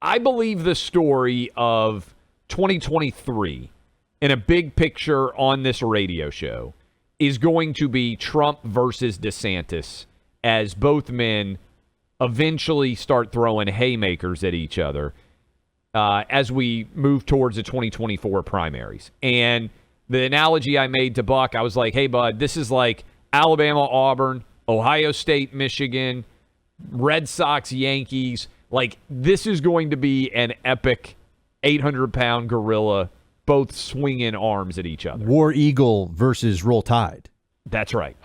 I believe the story of 2023 in a big picture on this radio show is going to be Trump versus DeSantis as both men eventually start throwing haymakers at each other as we move towards the 2024 primaries. And the analogy I made to Buck, I was like, hey, bud, this is like Alabama, Auburn, Ohio State, Michigan, Red Sox, Yankees. Like, this is going to be an epic 800-pound gorilla, both swinging arms at each other. War Eagle versus Roll Tide. That's right.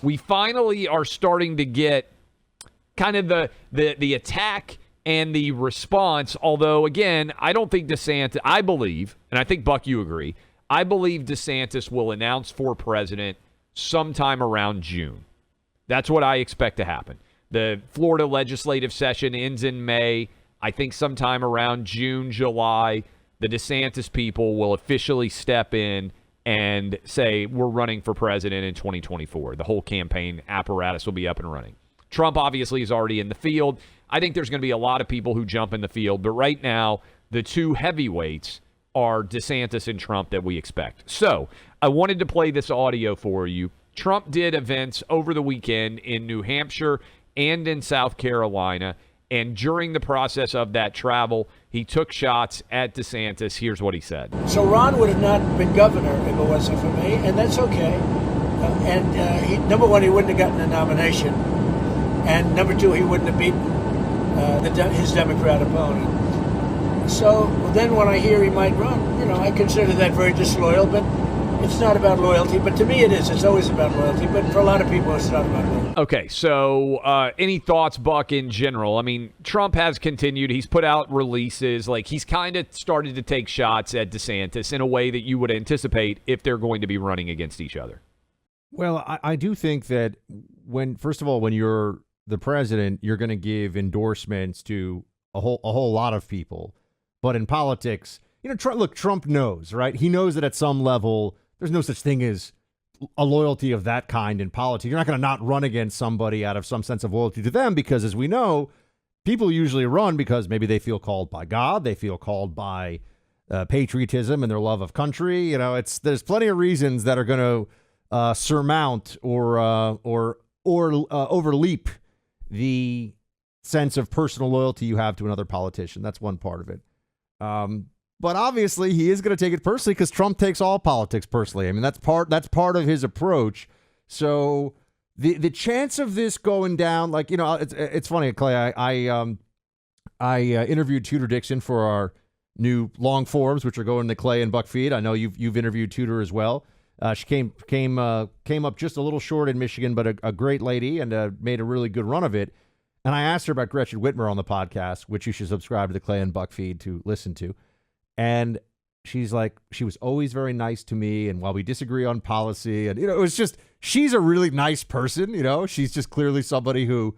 We finally are starting to get kind of the attack and the response, although, again, I don't think DeSantis, I believe, and I think, Buck, you agree, I believe DeSantis will announce for president sometime around June. That's what I expect to happen. The Florida legislative session ends in May. I think sometime around June, July, the DeSantis people will officially step in and say, we're running for president in 2024. The whole campaign apparatus will be up and running. Trump obviously is already in the field. I think there's going to be a lot of people who jump in the field, but right now, the two heavyweights are DeSantis and Trump that we expect. So, I wanted to play this audio for you. Trump did events over the weekend in New Hampshire and in South Carolina, and during the process of that travel, he took shots at DeSantis. Here's what he said. So Ron would have not been governor if it wasn't for me, and that's okay. Number one, he wouldn't have gotten a nomination, and number two, he wouldn't have beaten his Democrat opponent. So then when I hear he might run, I consider that very disloyal, but it's not about loyalty. But to me it is. It's always about loyalty, but for a lot of people it's not about loyalty. Okay, so any thoughts, Buck, in general? I mean, Trump has continued. He's put out releases. Like, he's kind of started to take shots at DeSantis in a way that you would anticipate if they're going to be running against each other. Well, I do think that first of all, when you're the president, you're going to give endorsements to a whole lot of people. But in politics, Trump knows, right? He knows that at some level, there's no such thing as a loyalty of that kind in politics. You're not going to not run against somebody out of some sense of loyalty to them because, as we know, people usually run because maybe they feel called by God, they feel called by patriotism and their love of country. There's plenty of reasons that are going to surmount or overleap the sense of personal loyalty you have to another politician. That's one part of it. But obviously, he is going to take it personally because Trump takes all politics personally. I mean, that's part of his approach. So the chance of this going down, it's funny, Clay. I interviewed Tudor Dixon for our new long forms, which are going to Clay and Buck feed. I know you've interviewed Tudor as well. She came up just a little short in Michigan, but a great lady and made a really good run of it. And I asked her about Gretchen Whitmer on the podcast, which you should subscribe to the Clay and Buck feed to listen to. And she's like, she was always very nice to me. And while we disagree on policy, and, it was just, she's a really nice person. She's just clearly somebody who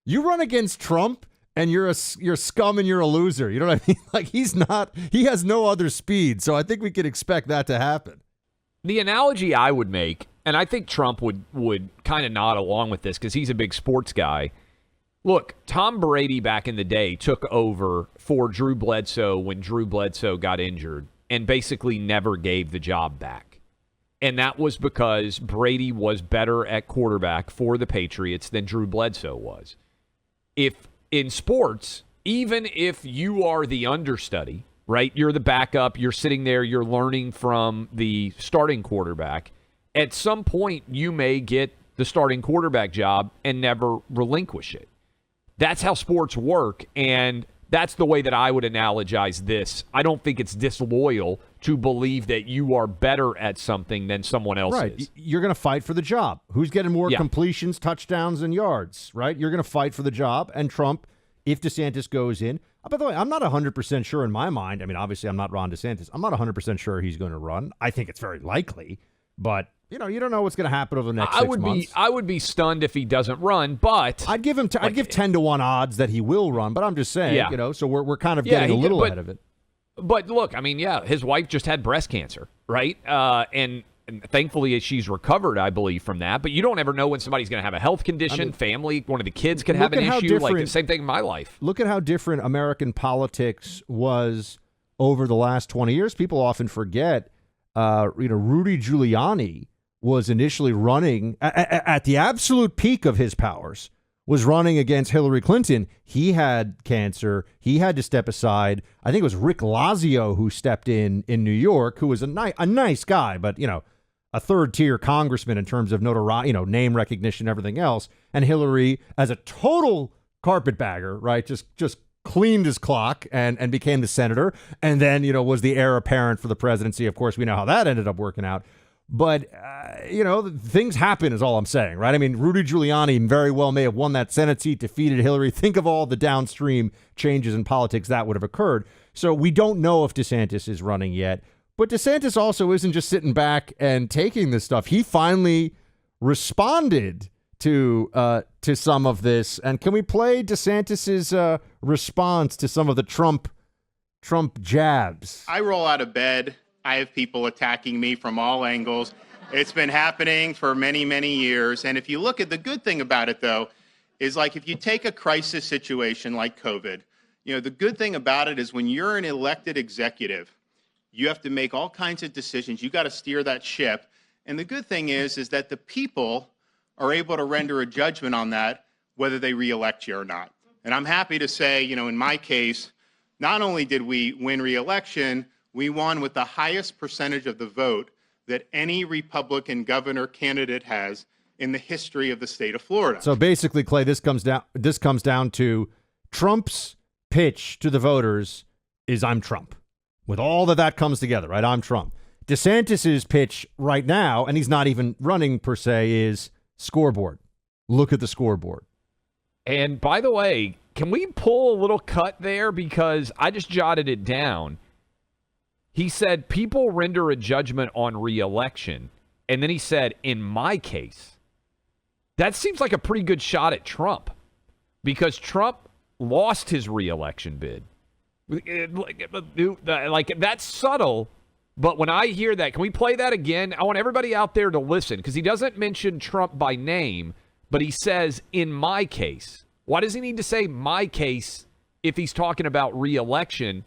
you run against Trump and you're scum and you're a loser. You know what I mean? Like, he has no other speed. So I think we could expect that to happen. The analogy I would make, and I think Trump would kind of nod along with this because he's a big sports guy. Look, Tom Brady back in the day took over for Drew Bledsoe when Drew Bledsoe got injured and basically never gave the job back. And that was because Brady was better at quarterback for the Patriots than Drew Bledsoe was. If in sports, even if you are the understudy, right, you're the backup, you're sitting there, you're learning from the starting quarterback, at some point you may get the starting quarterback job and never relinquish it. That's how sports work, and that's the way that I would analogize this. I don't think it's disloyal to believe that you are better at something than someone else right. is. You're going to fight for the job. Who's getting more completions, touchdowns, and yards, right? You're going to fight for the job, and Trump, if DeSantis goes in. By the way, I'm not 100% sure in my mind. I mean, obviously, I'm not Ron DeSantis. I'm not 100% sure he's going to run. I think it's very likely, but you don't know what's going to happen over the next 6 months. I would be stunned if he doesn't run, but I'd give 10-1 odds that he will run. But I'm just saying, so we're kind of getting a little ahead of it. But look, I mean, his wife just had breast cancer, right? And and thankfully she's recovered, I believe, from that. But you don't ever know when somebody's going to have a health condition, family, one of the kids could have an issue. Like the same thing in my life. Look at how different American politics was over the last 20 years. People often forget, Rudy Giuliani was initially running at the absolute peak of his powers, was running against Hillary Clinton. He had cancer. He had to step aside. I think it was Rick Lazio who stepped in New York, who was a nice guy, but, a third-tier congressman in terms of notoriety, name recognition, everything else. And Hillary, as a total carpetbagger, right, just cleaned his clock and became the senator, and then, was the heir apparent for the presidency. Of course, we know how that ended up working out. But, things happen is all I'm saying, right? I mean, Rudy Giuliani very well may have won that Senate seat, defeated Hillary. Think of all the downstream changes in politics that would have occurred. So we don't know if DeSantis is running yet. But DeSantis also isn't just sitting back and taking this stuff. He finally responded to some of this. And can we play DeSantis's response to some of the Trump jabs? I roll out of bed. I have people attacking me from all angles. It's been happening for many, many years. And if you look at the good thing about it, though, is like if you take a crisis situation like COVID, the good thing about it is when you're an elected executive, you have to make all kinds of decisions. You got to steer that ship. And the good thing is that the people are able to render a judgment on that, whether they reelect you or not. And I'm happy to say, in my case, not only did we win reelection, we won with the highest percentage of the vote that any Republican governor candidate has in the history of the state of Florida. So basically, Clay, this comes down to Trump's pitch to the voters is I'm Trump. With all that comes together, right? I'm Trump. DeSantis's pitch right now, and he's not even running per se, is scoreboard. Look at the scoreboard. And by the way, can we pull a little cut there? Because I just jotted it down. He said, people render a judgment on re-election. And then he said, in my case. That seems like a pretty good shot at Trump. Because Trump lost his re-election bid. Like, that's subtle. But when I hear that, can we play that again? I want everybody out there to listen. Because he doesn't mention Trump by name. But he says, in my case. Why does he need to say my case if he's talking about re-election?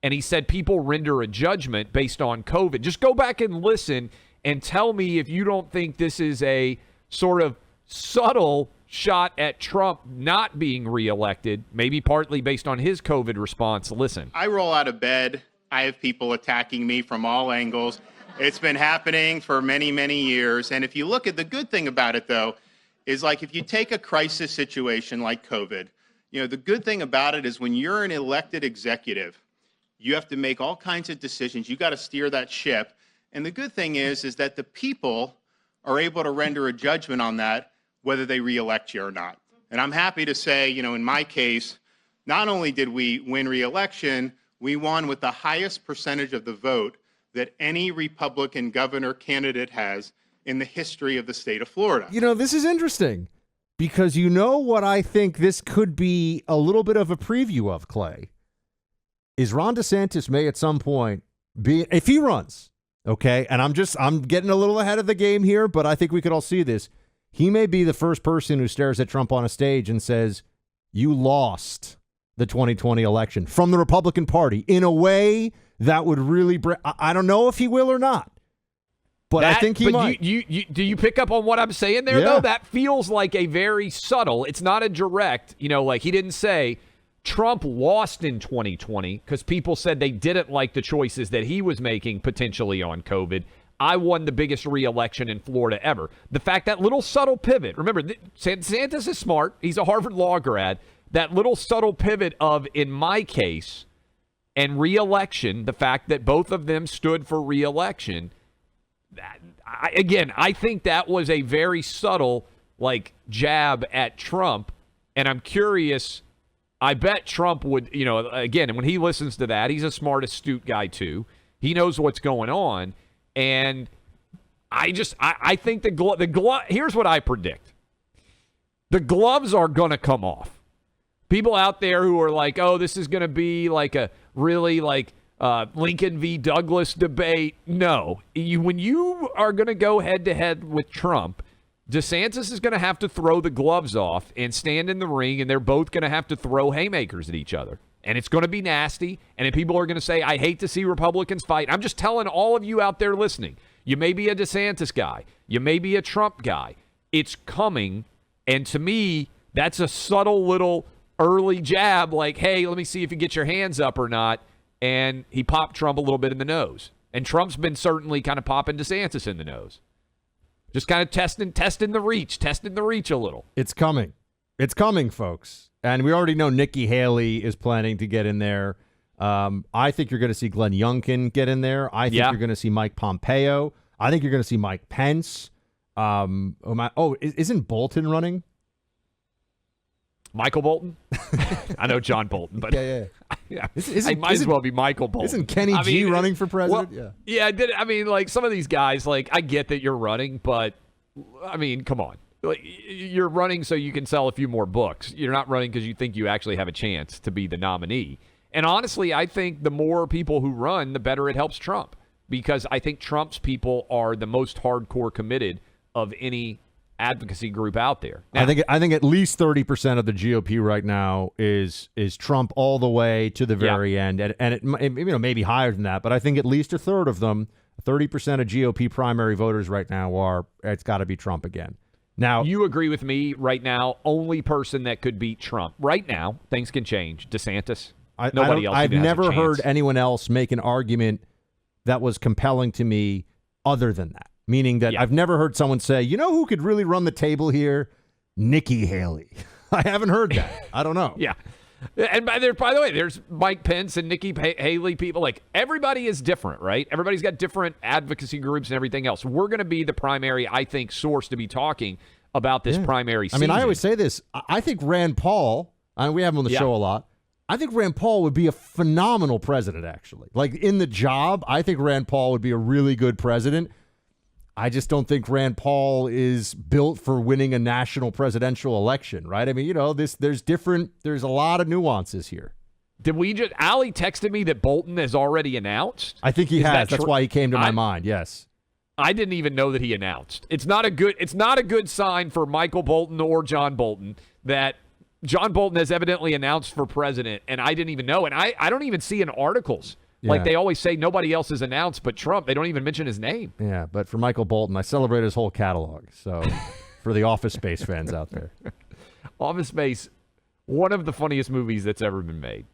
And he said people render a judgment based on COVID. Just go back and listen and tell me if you don't think this is a sort of subtle shot at Trump not being reelected, maybe partly based on his COVID response. Listen. I roll out of bed. I have people attacking me from all angles. It's been happening for many, many years. And if you look at the good thing about it, though, is like if you take a crisis situation like COVID, the good thing about it is when you're an elected executive, you have to make all kinds of decisions. You got to steer that ship. And the good thing is that the people are able to render a judgment on that, whether they reelect you or not. And I'm happy to say, in my case, not only did we win reelection, we won with the highest percentage of the vote that any Republican governor candidate has in the history of the state of Florida. This is interesting because what I think this could be a little bit of a preview of, Clay, is Ron DeSantis may at some point be, if he runs, okay, and I'm getting a little ahead of the game here, but I think we could all see this. He may be the first person who stares at Trump on a stage and says, you lost the 2020 election from the Republican Party in a way that would really I don't know if he will or not. But I think he might. Do you pick up on what I'm saying there, though? That feels like a very subtle. It's not a direct, like he didn't say Trump lost in 2020 because people said they didn't like the choices that he was making potentially on COVID. I won the biggest re-election in Florida ever. The fact that little subtle pivot, remember, DeSantis is smart. He's a Harvard law grad. That little subtle pivot of, in my case, and re-election, the fact that both of them stood for re-election, I think that was a very subtle, jab at Trump. And I'm curious, I bet Trump would, again, and when he listens to that, he's a smart, astute guy too. He knows what's going on. And I think the glove, here's what I predict. The gloves are going to come off. People out there who are like, oh, this is going to be like a really Lincoln v. Douglas debate. No. When you are going to go head-to-head with Trump, DeSantis is going to have to throw the gloves off and stand in the ring, and they're both going to have to throw haymakers at each other. And it's going to be nasty, and then people are going to say, I hate to see Republicans fight. I'm just telling all of you out there listening, you may be a DeSantis guy. You may be a Trump guy. It's coming, and to me, that's a subtle little early jab like, hey, let me see if you get your hands up or not. And he popped Trump a little bit in the nose. And Trump's been certainly kind of popping DeSantis in the nose. Just kind of testing the reach a little. It's coming. It's coming, folks. And we already know Nikki Haley is planning to get in there. I think you're going to see Glenn Youngkin get in there. I think you're going to see Mike Pompeo. I think you're going to see Mike Pence. Isn't Bolton running? Michael Bolton? I know John Bolton, but yeah. I might as well be Michael Bolton. Isn't Kenny G running for president? Well, some of these guys, like, I get that you're running, but I mean, come on. Like, you're running so you can sell a few more books. You're not running because you think you actually have a chance to be the nominee. And honestly, I think the more people who run, the better it helps Trump, because I think Trump's people are the most hardcore committed of any advocacy group out there. Now, I think at least 30% of the GOP right now is Trump all the way to the very end, and it maybe higher than that, but I think at least a third of them, 30% of GOP primary voters right now it's got to be Trump again. Now, you agree with me right now? Only person that could beat Trump right now. Things can change. DeSantis. Nobody else. I've never heard anyone else make an argument that was compelling to me other than that. Meaning that I've never heard someone say, you know who could really run the table here? Nikki Haley. I haven't heard that. I don't know. Yeah. And by the way, there's Mike Pence and Nikki Haley people. Like, everybody is different, right? Everybody's got different advocacy groups and everything else. We're going to be the primary, I think, source to be talking about this primary season. I mean, I always say this. I think Rand Paul, we have him on the show a lot. I think Rand Paul would be a phenomenal president, actually. Like, in the job, I think Rand Paul would be a really good president. I just don't think Rand Paul is built for winning a national presidential election, right? I mean, there's a lot of nuances here. Ali texted me that Bolton has already announced? I think he has. That's why he came to my mind, yes. I didn't even know that he announced. It's not a good sign for Michael Bolton or John Bolton that John Bolton has evidently announced for president, and I didn't even know. And I don't even see in articles. Like they always say, nobody else has announced but Trump. They don't even mention his name. Yeah, but for Michael Bolton, I celebrate his whole catalog. So for the Office Space fans out there. Office Space, one of the funniest movies that's ever been made.